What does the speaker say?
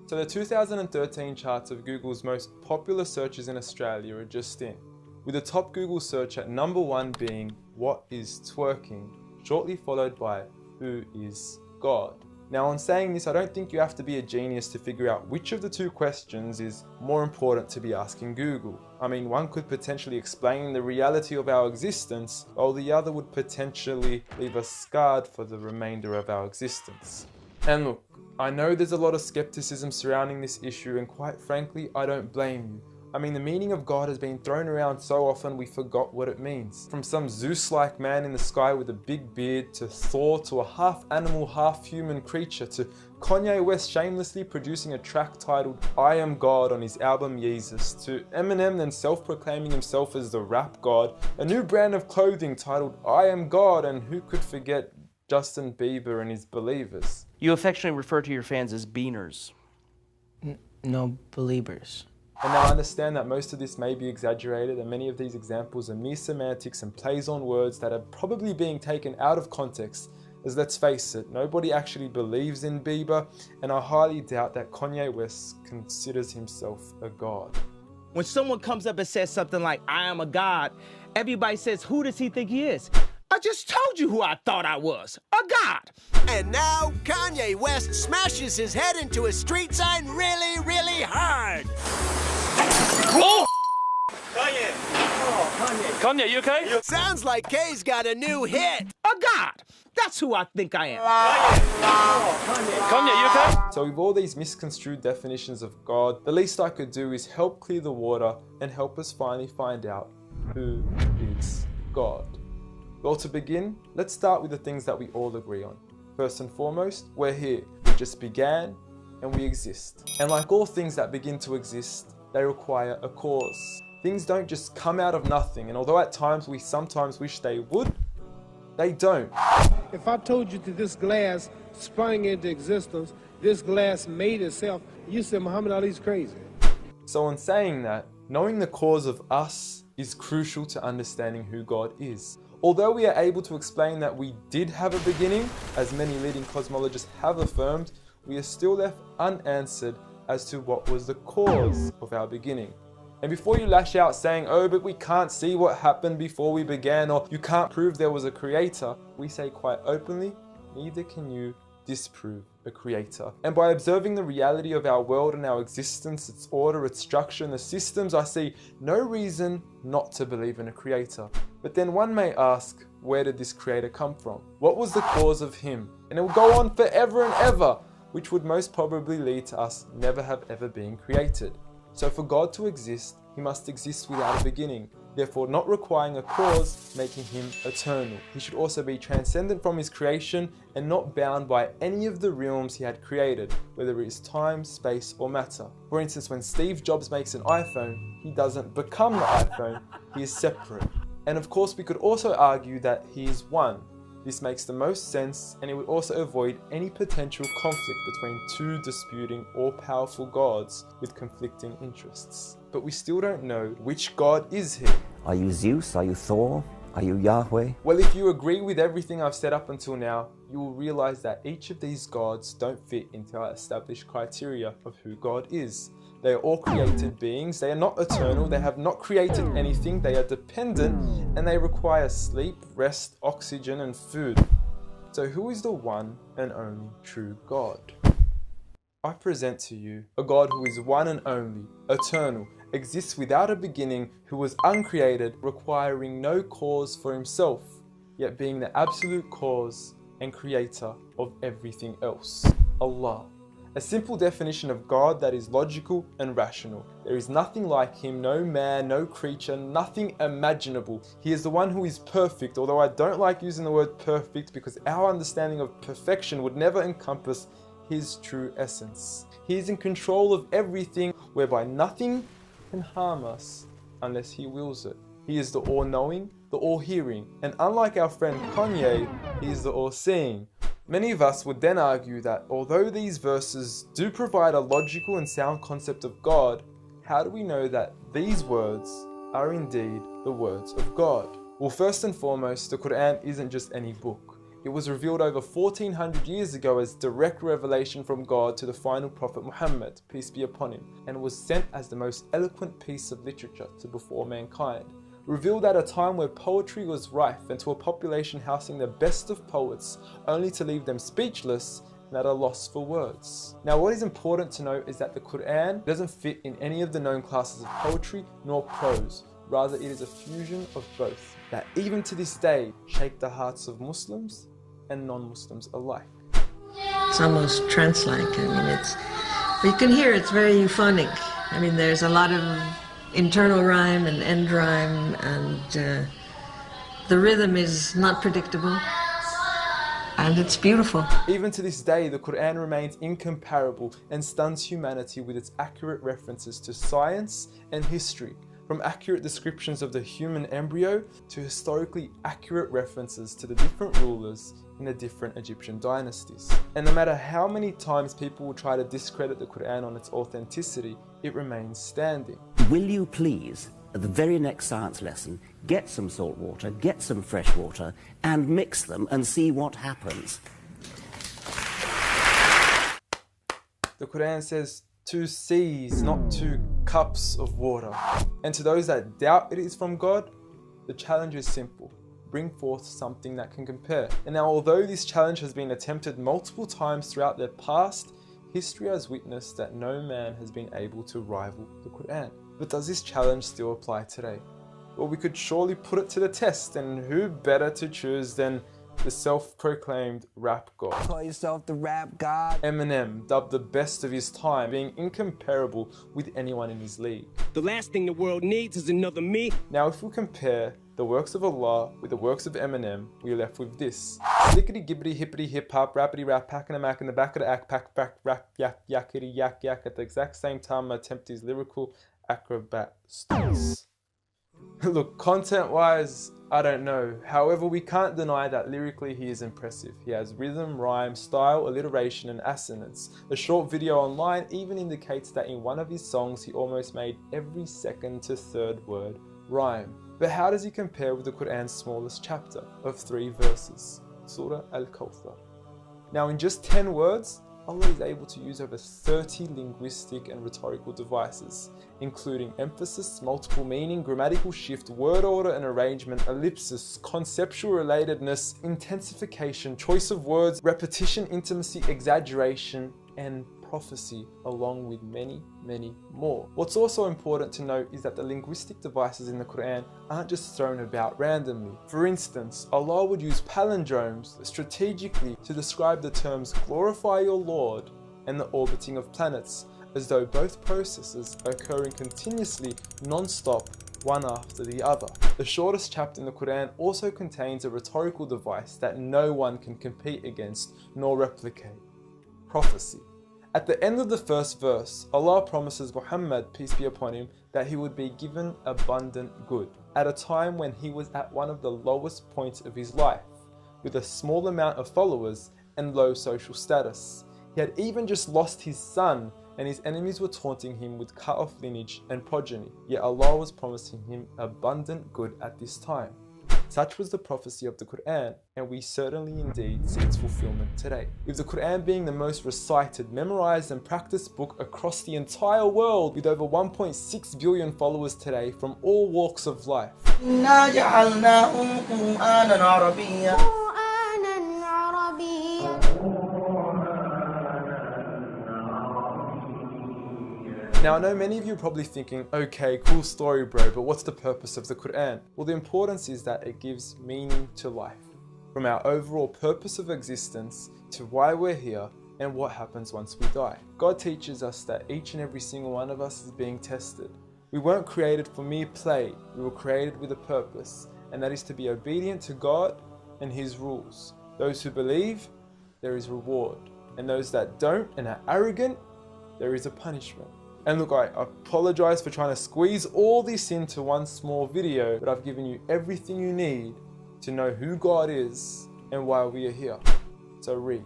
So the 2013 charts of Google's most popular searches in Australia are just in, with the top Google search at number 1 being "What is twerking?", shortly followed by "Who is God?". Now, on saying this, I don't think you have to be a genius to figure out which of the two questions is more important to be asking Google. I mean, one could potentially explain the reality of our existence, while the other would potentially leave us scarred for the remainder of our existence. And look, I know there's a lot of skepticism surrounding this issue, and quite frankly, I don't blame you. I mean, the meaning of God has been thrown around so often we forgot what it means. From some Zeus-like man in the sky with a big beard, to Thor, to a half-animal, half-human creature, to Kanye West shamelessly producing a track titled "I Am God" on his album Yeezus, to Eminem then self-proclaiming himself as the rap god, a new brand of clothing titled "I Am God", and who could forget Justin Bieber and his Believers. You affectionately refer to your fans as beaners. No, believers. And now I understand that most of this may be exaggerated, and many of these examples are mere semantics and plays on words that are probably being taken out of context, as let's face it, nobody actually believes in Bieber, and I highly doubt that Kanye West considers himself a god. When someone comes up and says something like, "I am a god," everybody says, "Who does he think he is?" I just told you who I thought I was, a god. And now Kanye West smashes his head into a street sign really, really hard. Oh! Kanye. Oh, Kanye. Kanye, you okay? Sounds like Kay's got a new hit. A god. That's who I think I am. Kanye, you okay? So with all these misconstrued definitions of God, the least I could do is help clear the water and help us finally find out who is God. Well, to begin, let's start with the things that we all agree on. First and foremost, we're here. We just began and we exist. And like all things that begin to exist, they require a cause. Things don't just come out of nothing, and although at times we sometimes wish they would, they don't. If I told you that this glass sprang into existence, this glass made itself, you said Muhammad Ali's crazy. So in saying that, knowing the cause of us is crucial to understanding who God is. Although we are able to explain that we did have a beginning, as many leading cosmologists have affirmed, we are still left unanswered as to what was the cause of our beginning. And before you lash out saying, "Oh, but we can't see what happened before we began," or "you can't prove there was a creator," we say quite openly, neither can you disprove a creator. And by observing the reality of our world and our existence, its order, its structure, and the systems, I see no reason not to believe in a creator. But then one may ask, where did this creator come from? What was the cause of him? And it will go on forever and ever, which would most probably lead to us never have ever been created. So for God to exist, he must exist without a beginning, therefore not requiring a cause, making him eternal. He should also be transcendent from his creation and not bound by any of the realms he had created, whether it is time, space, or matter. For instance, when Steve Jobs makes an iPhone, he doesn't become the iPhone, he is separate. And of course, we could also argue that he is one. This makes the most sense, and it would also avoid any potential conflict between two disputing all-powerful gods with conflicting interests. But we still don't know which God is he. Are you Zeus? Are you Thor? Are you Yahweh? Well, if you agree with everything I've said up until now, you will realize that each of these gods don't fit into our established criteria of who God is. They are all created beings, they are not eternal, they have not created anything, they are dependent, and they require sleep, rest, oxygen, and food. So who is the one and only true God? I present to you a God who is one and only, eternal, exists without a beginning, who was uncreated, requiring no cause for himself, yet being the absolute cause and creator of everything else. Allah. A simple definition of God that is logical and rational. There is nothing like him, no man, no creature, nothing imaginable. He is the one who is perfect, although I don't like using the word perfect because our understanding of perfection would never encompass his true essence. He is in control of everything, whereby nothing can harm us unless he wills it. He is the all-knowing, the all-hearing, and unlike our friend Kanye, he is the all-seeing. Many of us would then argue that although these verses do provide a logical and sound concept of God, how do we know that these words are indeed the words of God? Well, first and foremost, the Quran isn't just any book. It It was revealed over 1400 years ago as direct revelation from God to the final prophet Muhammad, peace be upon him, and was sent as the most eloquent piece of literature to before mankind. Revealed at a time where poetry was rife and to a population housing the best of poets, only to leave them speechless and at a loss for words. Now, what is important to note is that the Quran doesn't fit in any of the known classes of poetry nor prose. Rather, it is a fusion of both that even to this day shake the hearts of Muslims and non-Muslims alike. It's almost trance-like. I mean, you can hear it's very euphonic. I mean, there's a lot of internal rhyme and end rhyme, and the rhythm is not predictable, and it's beautiful. Even to this day, the Quran remains incomparable and stuns humanity with its accurate references to science and history, from accurate descriptions of the human embryo to historically accurate references to the different rulers in the different Egyptian dynasties. And no matter how many times people will try to discredit the Quran on its authenticity, it remains standing. Will you please, at the very next science lesson, get some salt water, get some fresh water, and mix them and see what happens? The Quran says 2 seas, not 2 cups of water. And to those that doubt it is from God, the challenge is simple. Bring forth something that can compare. And now, although this challenge has been attempted multiple times throughout the past, history has witnessed that no man has been able to rival the Quran. But does this challenge still apply today? Well, we could surely put it to the test, and who better to choose than the self-proclaimed rap god. Call yourself the rap god. Eminem, dubbed the best of his time, being incomparable with anyone in his league. The last thing the world needs is another me. Now, if we compare the works of Allah with the works of Eminem, we are left with this. Slickety gibbity hippity hip hop, rappity rap, pack and a mac in the back of the act, pack, rap, yak, yakity yak yak at the exact same time I attempt his lyrical acrobat stunts. Look, content-wise, I don't know. However, we can't deny that lyrically he is impressive. He has rhythm, rhyme, style, alliteration, and assonance. A short video online even indicates that in one of his songs he almost made every second to third word rhyme. But how does he compare with the Quran's smallest chapter of 3 verses, Surah Al-Kawthar? Now, in just 10 words, Allah is able to use over 30 linguistic and rhetorical devices, including emphasis, multiple meaning, grammatical shift, word order and arrangement, ellipsis, conceptual relatedness, intensification, choice of words, repetition, intimacy, exaggeration, and prophecy, along with many, many more. What's also important to note is that the linguistic devices in the Quran aren't just thrown about randomly. For instance, Allah would use palindromes strategically to describe the terms glorify your Lord and the orbiting of planets, as though both processes are occurring continuously, non-stop, one after the other. The shortest chapter in the Quran also contains a rhetorical device that no one can compete against nor replicate: prophecy. At the end of the first verse, Allah promises Muhammad, peace be upon him, that he would be given abundant good at a time when he was at one of the lowest points of his life, with a small amount of followers and low social status. He had even just lost his son, and his enemies were taunting him with cut-off lineage and progeny, yet Allah was promising him abundant good at this time. Such was the prophecy of the Quran, and we certainly indeed see its fulfillment today, with the Quran being the most recited, memorized and practiced book across the entire world, with over 1.6 billion followers today from all walks of life. Now, I know many of you are probably thinking, okay, cool story bro, but what's the purpose of the Quran? Well, the importance is that it gives meaning to life, from our overall purpose of existence to why we're here and what happens once we die. God teaches us that each and every single one of us is being tested. We weren't created for mere play, we were created with a purpose, and that is to be obedient to God and His rules. Those who believe, there is reward, and those that don't and are arrogant, there is a punishment. And look, I apologize for trying to squeeze all this into one small video, but I've given you everything you need to know who God is and why we are here. So read.